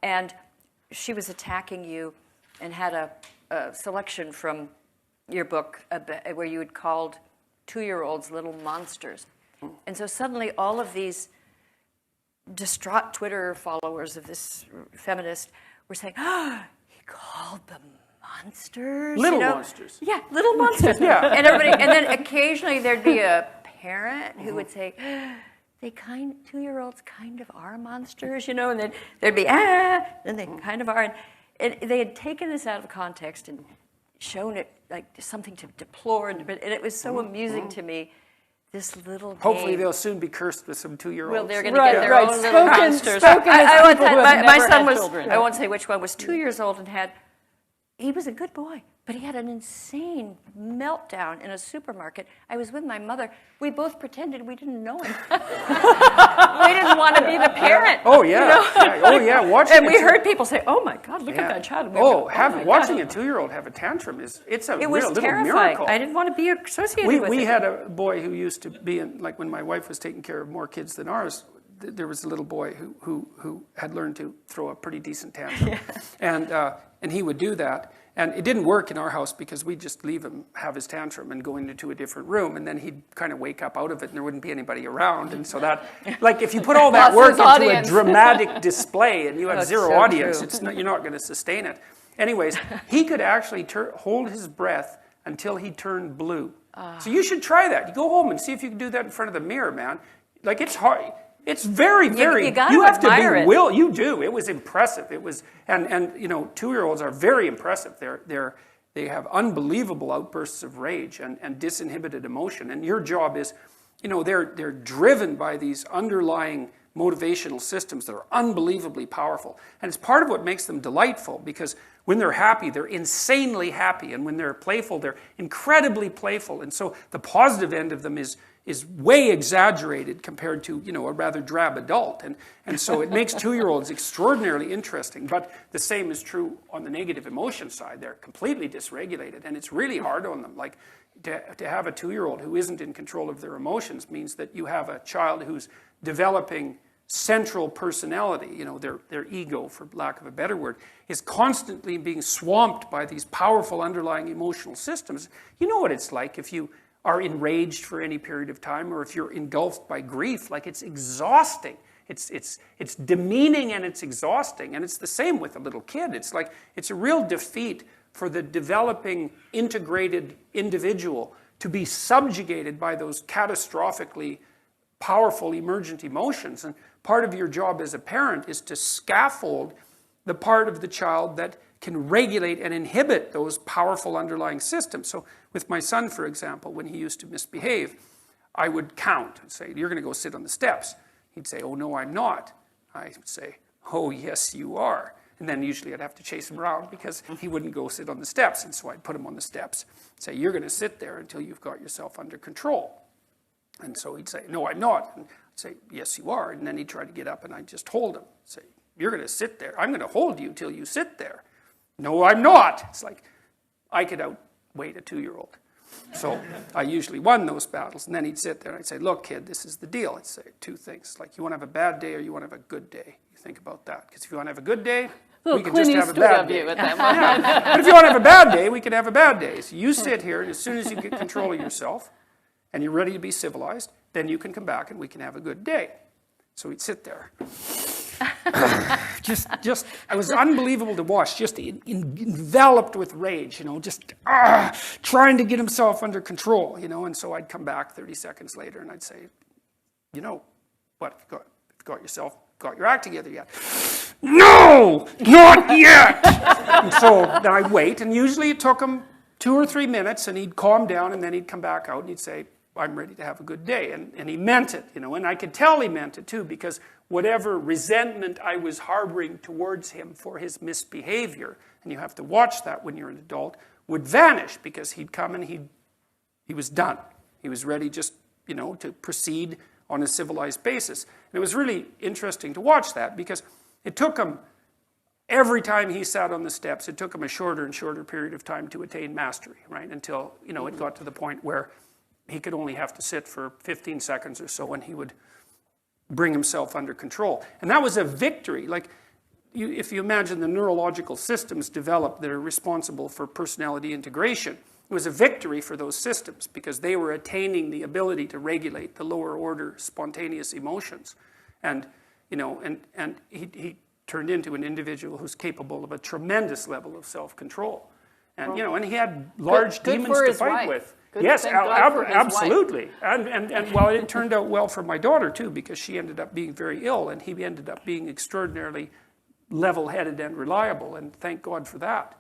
And she was attacking you and had a selection from your book where you had called 2-year-olds little monsters. And so suddenly all of these distraught Twitter followers of this feminist were saying, oh, he called them monsters. Little monsters. Yeah, little monsters. Yeah. And then occasionally there'd be a parent who would say, 2-year-olds kind of are monsters, and then there'd be, and they kind of are. And they had taken this out of context and shown it like something to deplore, and it was so amusing to me, this little Hopefully game. they'll soon be cursed with some 2-year-olds. Well, they're going to get their own little monsters. My son was, I won't say which one, was 2 years old and he was a good boy, but he had an insane meltdown in a supermarket. I was with my mother. We both pretended we didn't know him. We didn't want to be the parent. Oh, yeah. Watching and we heard people say, oh, my God, look at that child. Watching a 2-year-old have a tantrum it's a real little miracle. I didn't want to be associated with it. We had a boy who used to be in, like when my wife was taking care of more kids than ours, there was a little boy who had learned to throw a pretty decent tantrum. And he would do that. And it didn't work in our house because we'd just leave him have his tantrum and go into a different room, and then he'd kind of wake up out of it and there wouldn't be anybody around. And so that, like if you put all that work into a dramatic display and you have zero audience, you're not going to sustain it. Anyways, he could actually hold his breath until he turned blue. So you should try that. You go home and see if you can do that in front of the mirror, man. Like it's hard. It's very, very. You have to be You do. It was impressive. It was, and 2-year-olds are very impressive. They have unbelievable outbursts of rage and disinhibited emotion. And your job is, they're driven by these underlying motivational systems that are unbelievably powerful. And it's part of what makes them delightful, because when they're happy, they're insanely happy, and when they're playful, they're incredibly playful. And so the positive end of them is way exaggerated compared to, a rather drab adult. And so it makes 2-year-olds extraordinarily interesting. But the same is true on the negative emotion side. They're completely dysregulated, and it's really hard on them. Like, to have a 2-year-old who isn't in control of their emotions means that you have a child who's developing central personality, their ego, for lack of a better word, is constantly being swamped by these powerful underlying emotional systems. You know what it's like if you are enraged for any period of time, or if you're engulfed by grief. Like, it's exhausting. It's demeaning and it's exhausting. And it's the same with a little kid. It's like, it's a real defeat for the developing, integrated individual to be subjugated by those catastrophically powerful emergent emotions. And part of your job as a parent is to scaffold the part of the child that can regulate and inhibit those powerful underlying systems. So with my son, for example, when he used to misbehave, I would count and say, you're going to go sit on the steps. He'd say, oh, no, I'm not. I would say, oh, yes, you are. And then usually I'd have to chase him around because he wouldn't go sit on the steps. And so I'd put him on the steps, say, you're going to sit there until you've got yourself under control. And so he'd say, no, I'm not. And I'd say, yes, you are. And then he'd try to get up and I'd just hold him. Say, you're going to sit there. I'm going to hold you till you sit there. No, I'm not. It's like, I could outweight a 2-year-old. So I usually won those battles. And then he'd sit there and I'd say, look, kid, this is the deal. I'd say 2 things. Like, you want to have a bad day or you want to have a good day? You think about that. Because if you want to have a good day, we can just have a bad day. But if you want to have a bad day, we can have a bad day. So you sit here, and as soon as you get control of yourself and you're ready to be civilized, then you can come back and we can have a good day. So he'd sit there. It was unbelievable to watch, just enveloped with rage, trying to get himself under control, and so I'd come back 30 seconds later and I'd say, what, have you got your act together yet? No, not yet! And so then I'd wait, and usually it took him 2 or 3 minutes, and he'd calm down, and then he'd come back out and he'd say, I'm ready to have a good day. And he meant it, and I could tell he meant it too, because whatever resentment I was harboring towards him for his misbehavior, and you have to watch that when you're an adult, would vanish, because he'd come and he was done. He was ready just, to proceed on a civilized basis. And it was really interesting to watch that, because it took him, every time he sat on the steps, it took him a shorter and shorter period of time to attain mastery, right? Until, it got to the point where he could only have to sit for 15 seconds or so, and he would bring himself under control. And that was a victory. Like, if you imagine the neurological systems developed that are responsible for personality integration, it was a victory for those systems because they were attaining the ability to regulate the lower order spontaneous emotions. And, you know, and he turned into an individual who's capable of a tremendous level of self-control. And, you know, and he had large demons to fight with. Yes, absolutely. And well, it turned out well for my daughter, too, because she ended up being very ill, and he ended up being extraordinarily level-headed and reliable, and thank God for that.